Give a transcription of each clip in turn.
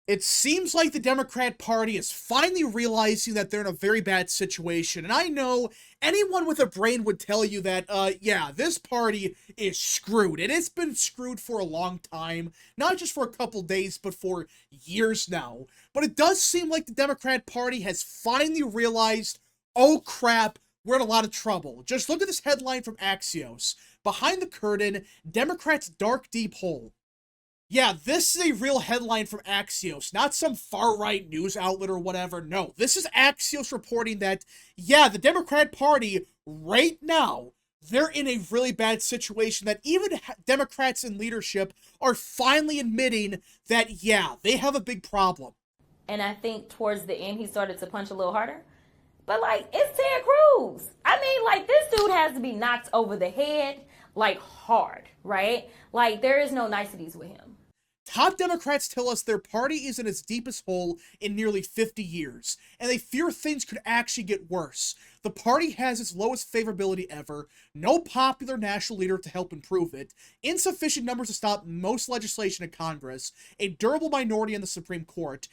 It seems like the Democrat Party is finally realizing that they're in a very bad situation. And I know anyone with a brain would tell you that, yeah, this party is screwed. And it's been screwed for a long time. Not just for a couple days, but for years now. But it does seem like the Democrat Party has finally realized, oh crap, we're in a lot of trouble. Just look at this headline from Axios. Behind the curtain, Democrats' dark deep hole. Yeah, this is a real headline from Axios, not some far-right news outlet or whatever. No, this is Axios reporting that, yeah, the Democrat Party, right now, they're in a really bad situation that even Democrats in leadership are finally admitting that, yeah, they have a big problem. And I think towards the end he started to punch a little harder. But like, it's Ted Cruz. I mean, like, this dude has to be knocked over the head, like, hard, right? Like, there is no niceties with him. Top Democrats tell us their party is in its deepest hole in nearly 50 years, and they fear things could actually get worse. The party has its lowest favorability ever, no popular national leader to help improve it, insufficient numbers to stop most legislation in Congress, a durable minority in the Supreme Court,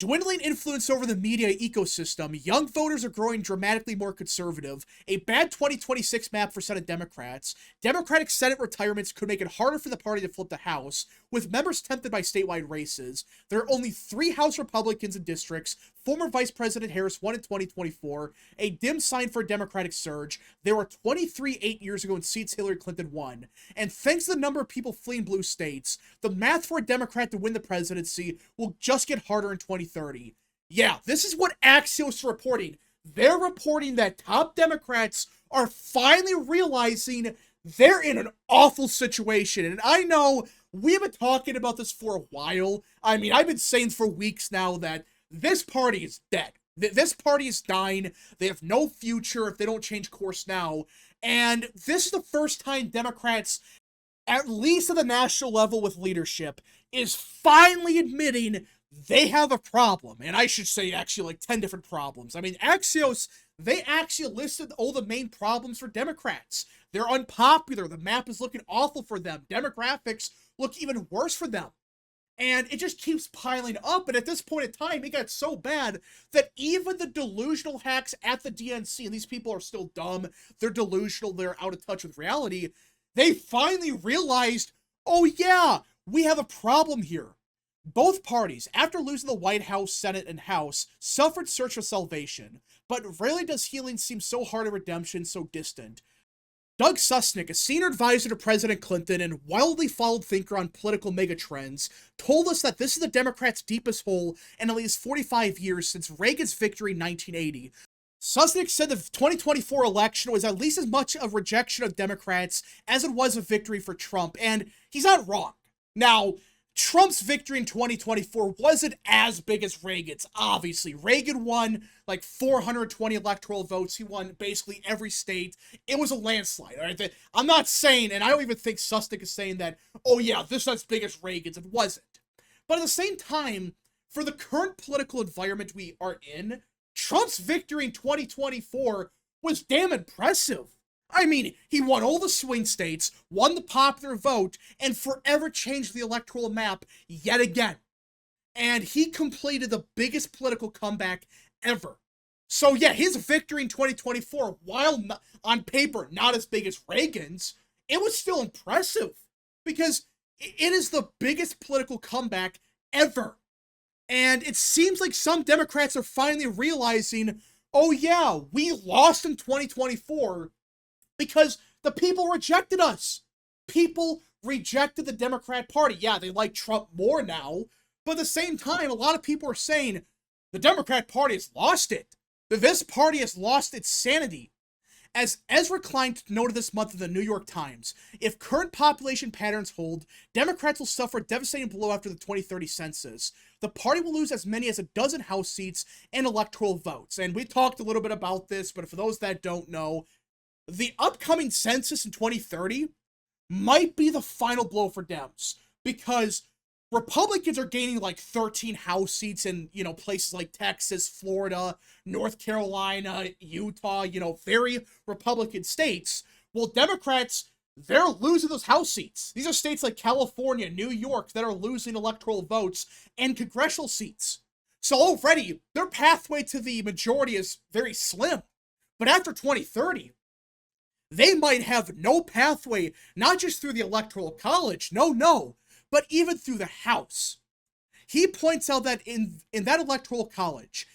dwindling influence over the media ecosystem, young voters are growing dramatically more conservative, a bad 2026 map for Senate Democrats, Democratic Senate retirements could make it harder for the party to flip the House, with members tempted by statewide races. There are only 3 House Republicans in districts, former Vice President Harris won in 2024, a dim sign for a Democratic surge. There were 23 8 years ago in seats Hillary Clinton won. And thanks to the number of people fleeing blue states, the math for a Democrat to win the presidency will just get harder in 2030. Yeah, this is what Axios is reporting. They're reporting that top Democrats are finally realizing they're in an awful situation. And I know we've been talking about this for a while. I mean, I've been saying for weeks now that this party is dead. This party is dying. They have no future if they don't change course now. And this is the first time Democrats, at least at the national level with leadership, is finally admitting they have a problem. And I should say actually like 10 different problems. I mean, Axios, they actually listed all the main problems for Democrats. They're unpopular. The map is looking awful for them. Demographics look even worse for them. And it just keeps piling up. And at this point in time, it got so bad that even the delusional hacks at the DNC, and these people are still dumb, they're delusional, they're out of touch with reality, they finally realized, oh yeah, we have a problem here. Both parties, after losing the White House, Senate, and House, suffered search for salvation. But rarely does healing seem so hard and redemption so distant. Doug Susnick, a senior advisor to President Clinton and wildly followed thinker on political megatrends, told us that this is the Democrats' deepest hole in at least 45 years since Reagan's victory in 1980. Susnick said the 2024 election was at least as much a rejection of Democrats as it was a victory for Trump, and he's not wrong. Now, Trump's victory in 2024 wasn't as big as Reagan's, obviously. Reagan won like 420 electoral votes. He won basically every state. It was a landslide, all right? I'm not saying, and I don't even think Susnick is saying that, oh yeah, this is as big as Reagan's. It wasn't. But at the same time, for the current political environment we are in, Trump's victory in 2024 was damn impressive. I mean, he won all the swing states, won the popular vote, and forever changed the electoral map yet again. And he completed the biggest political comeback ever. So yeah, his victory in 2024, while on paper not as big as Reagan's, it was still impressive because it is the biggest political comeback ever. And it seems like some Democrats are finally realizing, oh yeah, we lost in 2024 because the people rejected us. People rejected the Democrat Party. Yeah, they like Trump more now, but at the same time, a lot of people are saying the Democrat Party has lost it. This party has lost its sanity. As Ezra Klein noted this month in the New York Times, if current population patterns hold, Democrats will suffer a devastating blow after the 2030 census. The party will lose as many as a dozen House seats and electoral votes. And we talked a little bit about this, but for those that don't know, the upcoming census in 2030 might be the final blow for Dems because Republicans are gaining like 13 House seats in, places like Texas, Florida, North Carolina, Utah, very Republican states. Well, Democrats, they're losing those House seats. These are states like California, New York that are losing electoral votes and congressional seats. So already, their pathway to the majority is very slim. But after 2030, they might have no pathway, not just through the Electoral College, no, but even through the House. He points out that in that Electoral College,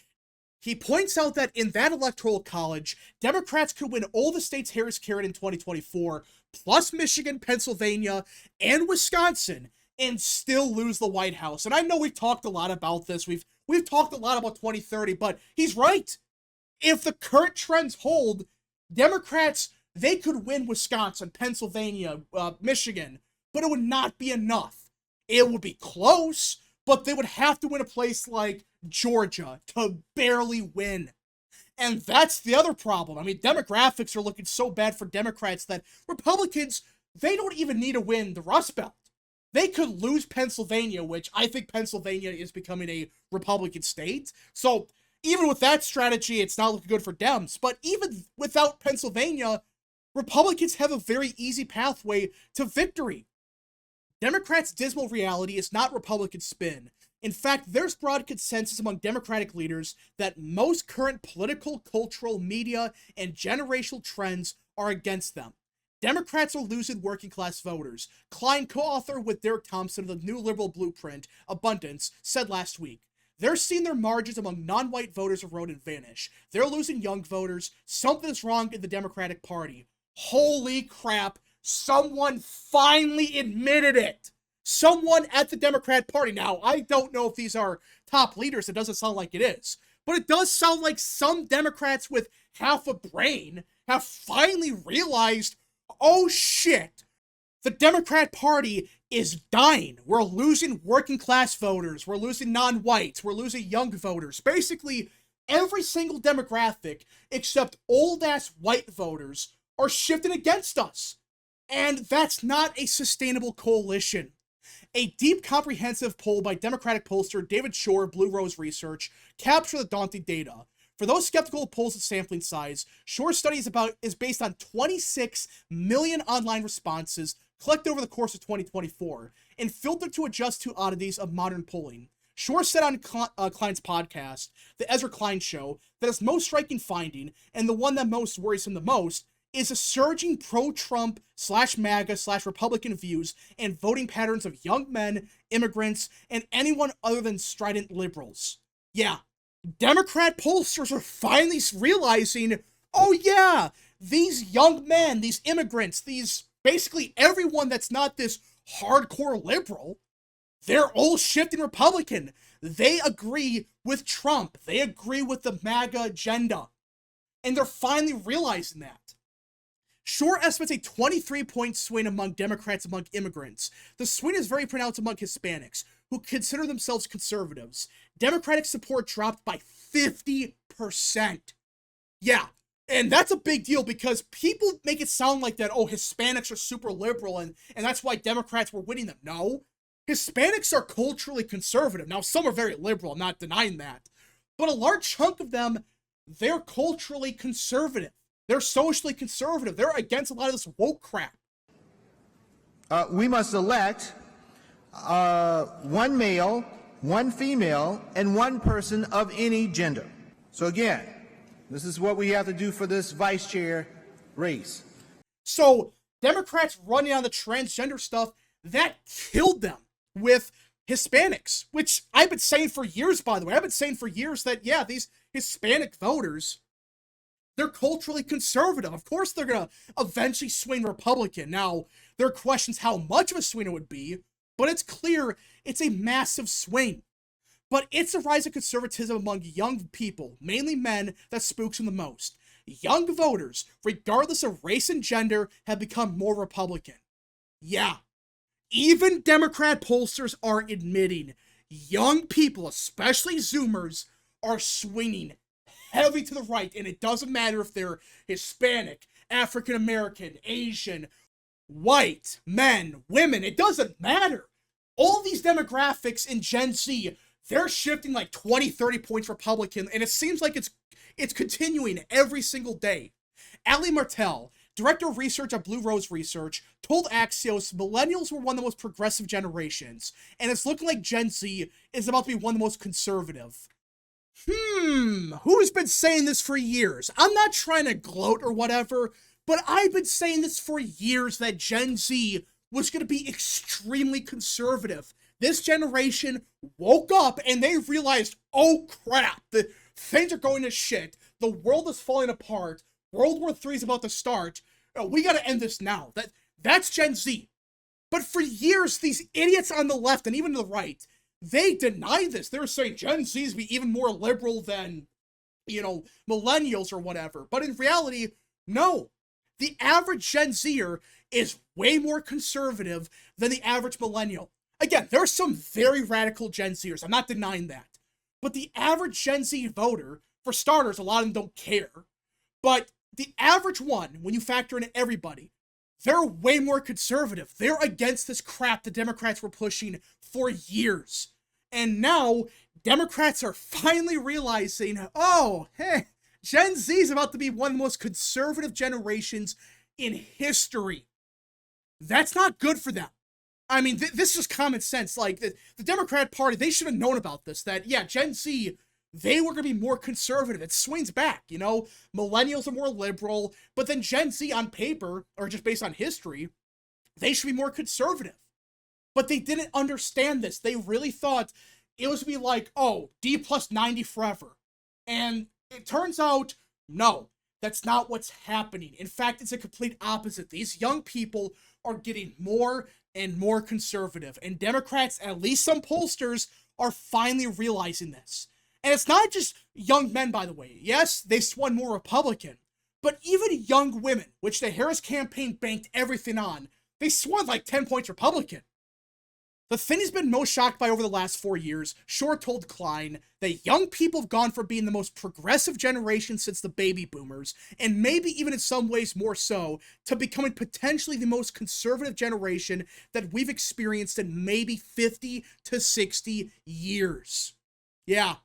Democrats could win all the states Harris carried in 2024, plus Michigan, Pennsylvania, and Wisconsin, and still lose the White House. And I know we've talked a lot about this. We've talked a lot about 2030, but he's right. If the current trends hold, Democrats, they could win Wisconsin, Pennsylvania, Michigan, but it would not be enough. It would be close, but they would have to win a place like Georgia to barely win. And that's the other problem. I mean, demographics are looking so bad for Democrats that Republicans, they don't even need to win the Rust Belt. They could lose Pennsylvania, which I think Pennsylvania is becoming a Republican state. So even with that strategy, it's not looking good for Dems. But even without Pennsylvania, Republicans have a very easy pathway to victory. Democrats' dismal reality is not Republican spin. In fact, there's broad consensus among Democratic leaders that most current political, cultural, media, and generational trends are against them. Democrats are losing working class voters. Klein, co-author with Derek Thompson of the New Liberal Blueprint, Abundance, said last week. They're seeing their margins among non-white voters erode and vanish. They're losing young voters. Something's wrong in the Democratic Party. Holy crap, someone finally admitted it. Someone at the Democrat Party. Now, I don't know if these are top leaders. It doesn't sound like it is. But it does sound like some Democrats with half a brain have finally realized, oh shit, the Democrat Party is dying. We're losing working class voters. We're losing non-whites. We're losing young voters. Basically, every single demographic except old-ass white voters are shifting against us. And that's not a sustainable coalition. A deep, comprehensive poll by Democratic pollster David Shore, Blue Rose Research, captured the daunting data. For those skeptical of polls and sampling size, Shore's study is based on 26 million online responses collected over the course of 2024 and filtered to adjust to oddities of modern polling. Shore said on Klein's podcast, The Ezra Klein Show, that his most striking finding, and the one that most worries him the most, is a surging pro-Trump /MAGA/Republican views and voting patterns of young men, immigrants, and anyone other than strident liberals. Yeah, Democrat pollsters are finally realizing, oh yeah, these young men, these immigrants, these basically everyone that's not this hardcore liberal, they're all shifting Republican. They agree with Trump. They agree with the MAGA agenda. And they're finally realizing that. Shore estimates a 23-point swing among Democrats among immigrants. The swing is very pronounced among Hispanics, who consider themselves conservatives. Democratic support dropped by 50%. Yeah, and that's a big deal because people make it sound like that, oh, Hispanics are super liberal and that's why Democrats were winning them. No, Hispanics are culturally conservative. Now, some are very liberal, I'm not denying that. But a large chunk of them, they're culturally conservative. They're socially conservative. They're against a lot of this woke crap. We must elect one male, one female, and one person of any gender. So again, this is what we have to do for this vice chair race. So Democrats running on the transgender stuff, that killed them with Hispanics, which I've been saying for years, by the way. I've been saying for years that, yeah, these Hispanic voters, they're culturally conservative. Of course, they're going to eventually swing Republican. Now, there are questions how much of a swing it would be, but it's clear it's a massive swing. But it's a rise of conservatism among young people, mainly men, that spooks them the most. Young voters, regardless of race and gender, have become more Republican. Yeah, even Democrat pollsters are admitting young people, especially Zoomers, are swinging heavy to the right, and it doesn't matter if they're Hispanic, African American, Asian, white, men, women, it doesn't matter. All these demographics in Gen Z, they're shifting like 20, 30 points Republican, and it seems like it's continuing every single day. Ali Martel, director of research at Blue Rose Research, told Axios millennials were one of the most progressive generations, and it's looking like Gen Z is about to be one of the most conservative. Who's been saying this for years? I'm not trying to gloat or whatever, but I've been saying this for years that Gen Z was going to be extremely conservative. This generation woke up and they realized, oh crap, the things are going to shit. The world is falling apart. World War III is about to start. We got to end this now. That's Gen Z. But for years, these idiots on the left and even the right, they denied this. They were saying Gen Z's be even more liberal than, millennials or whatever. But in reality, no. The average Gen Zer is way more conservative than the average millennial. Again, there are some very radical Gen Zers. I'm not denying that. But the average Gen Z voter, for starters, a lot of them don't care. But the average one, when you factor in everybody, they're way more conservative. They're against this crap the Democrats were pushing for years. And now, Democrats are finally realizing, oh, hey, Gen Z is about to be one of the most conservative generations in history. That's not good for them. I mean, this is common sense. Like, the Democrat Party, they should have known about this, that, yeah, Gen Z, they were going to be more conservative. It swings back, Millennials are more liberal, but then Gen Z on paper, or just based on history, they should be more conservative. But they didn't understand this. They really thought it was to be like, oh, D plus 90 forever. And it turns out, no, that's not what's happening. In fact, it's a complete opposite. These young people are getting more and more conservative. And Democrats, at least some pollsters, are finally realizing this. And it's not just young men, by the way. Yes, they swung more Republican. But even young women, which the Harris campaign banked everything on, they swung like 10 points Republican. The thing he's been most shocked by over the last 4 years, Shore told Klein that young people have gone from being the most progressive generation since the baby boomers, and maybe even in some ways more so, to becoming potentially the most conservative generation that we've experienced in maybe 50 to 60 years. Yeah,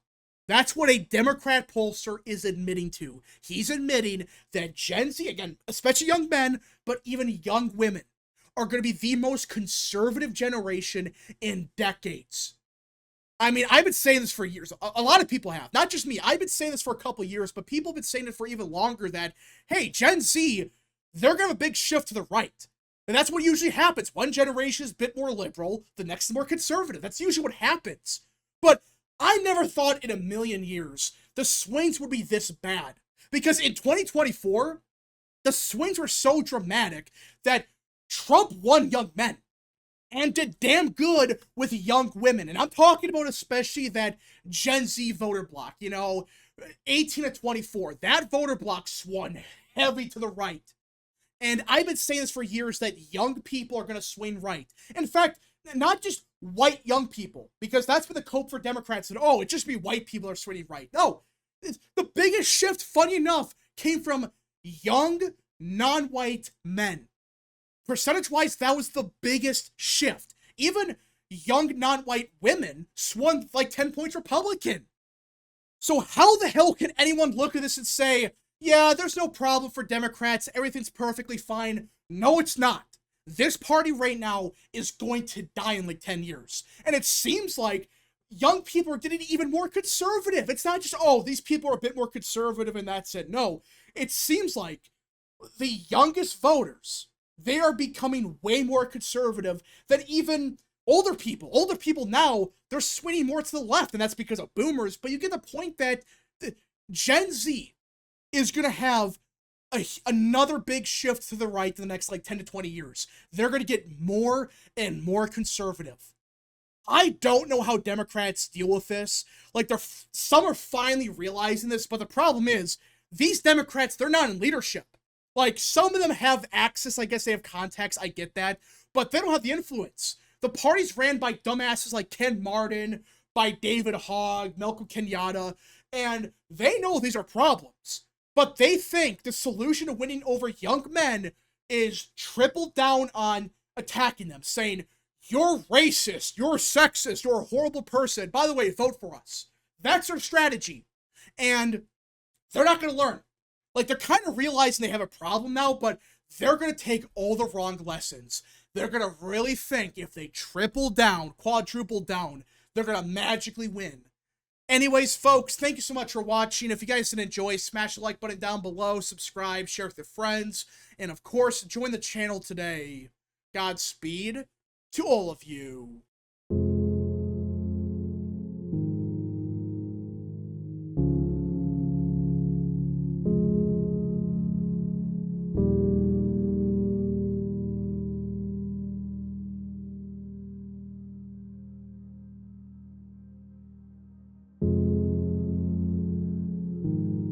that's what a Democrat pollster is admitting to. He's admitting that Gen Z, again, especially young men, but even young women, are going to be the most conservative generation in decades. I mean, I've been saying this for years. A lot of people have. Not just me. I've been saying this for a couple of years, but people have been saying it for even longer that, hey, Gen Z, they're going to have a big shift to the right. And that's what usually happens. One generation is a bit more liberal, the next is more conservative. That's usually what happens. But I never thought in a million years the swings would be this bad. Because in 2024, the swings were so dramatic that Trump won young men and did damn good with young women. And I'm talking about especially that Gen Z voter block, 18 to 24. That voter block swung heavy to the right. And I've been saying this for years that young people are going to swing right. In fact, not just white young people, because that's been the cope for Democrats that, oh, it just be white people are swinging right. No, the biggest shift, funny enough, came from young, non-white men. Percentage-wise, that was the biggest shift. Even young non-white women swung like 10 points Republican. So how the hell can anyone look at this and say, yeah, there's no problem for Democrats, everything's perfectly fine? No, it's not. This party right now is going to die in like 10 years. And it seems like young people are getting even more conservative. It's not just, oh, these people are a bit more conservative and that's it. No, it seems like the youngest voters, they are becoming way more conservative than even older people. Older people now, they're swinging more to the left, and that's because of boomers. But you get the point that Gen Z is going to have another big shift to the right in the next like 10 to 20 years. They're going to get more and more conservative. I don't know how Democrats deal with this. Like, some are finally realizing this, but the problem is, these Democrats, they're not in leadership. Like, some of them have access, I guess they have contacts, I get that, but they don't have the influence. The party's ran by dumbasses like Ken Martin, by David Hogg, Malcolm Kenyatta, and they know these are problems. But they think the solution to winning over young men is triple down on attacking them, saying, you're racist, you're sexist, you're a horrible person. By the way, vote for us. That's their strategy. And they're not going to learn. Like, they're kind of realizing they have a problem now, but they're going to take all the wrong lessons. They're going to really think if they triple down, quadruple down, they're going to magically win. Anyways, folks, thank you so much for watching. If you guys did enjoy, smash the like button down below, subscribe, share with your friends, and of course, join the channel today. Godspeed to all of you.